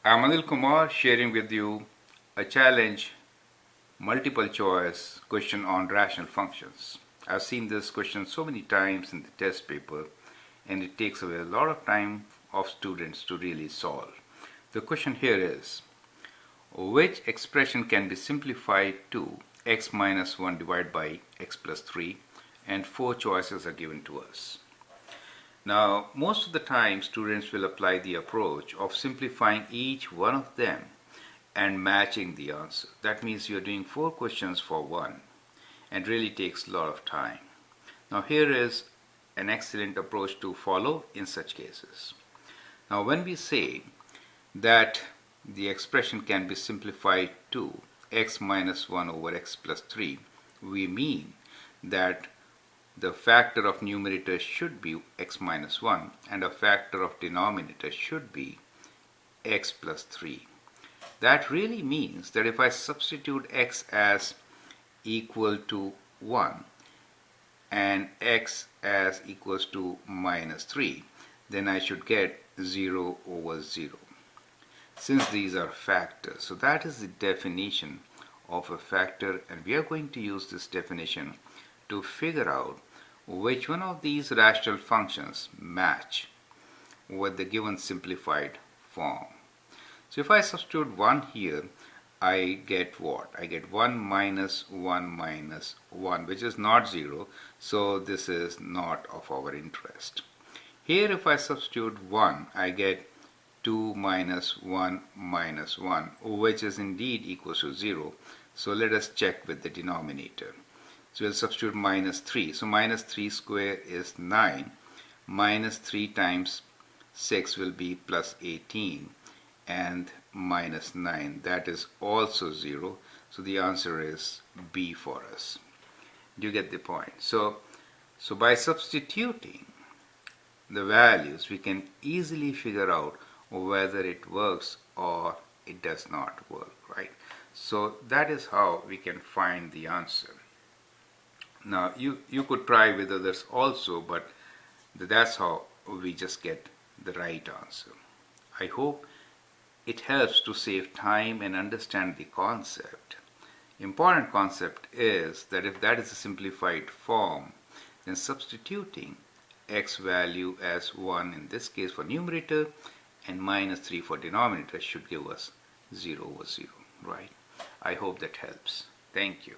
I'm Anil Kumar sharing with you a challenge multiple choice question on rational functions. I've seen this question so many times in the test paper and it takes away a lot of time of students to really solve. The question here is, which expression can be simplified to x minus 1 divided by x plus 3, and four choices are given to us. Now, most of the time students will apply the approach of simplifying each one of them and matching the answer. That means you're doing four questions for one and really takes a lot of time. Now here is an excellent approach to follow in such cases. Now when we say that the expression can be simplified to x minus 1 over x plus 3, we mean that the factor of numerator should be x minus 1 and a factor of denominator should be x plus 3. That really means that if I substitute x as equal to 1 and x as equals to minus 3, then I should get 0 over 0, since these are factors. So that is the definition of a factor, and we are going to use this definition to figure out which one of these rational functions match with the given simplified form. So if I substitute 1 here, I get what? I get 1 minus 1 minus 1, which is not 0, so this is not of our interest. Here if I substitute 1, I get 2 minus 1 minus 1, which is indeed equals to 0. So let us check with the denominator. So we'll substitute minus 3. So minus 3 square is 9. Minus 3 times 6 will be plus 18. And minus 9, that is also 0. So the answer is B for us. Do you get the point? So by substituting the values, we can easily figure out whether it works or it does not work, right? So that is how we can find the answer. Now you could try with others also, but that's how we just get the right answer. I hope it helps to save time and understand the concept. Important concept is that if that is a simplified form, then substituting x value as 1 in this case for numerator and minus 3 for denominator should give us 0 over 0, right? I hope that helps. Thank you.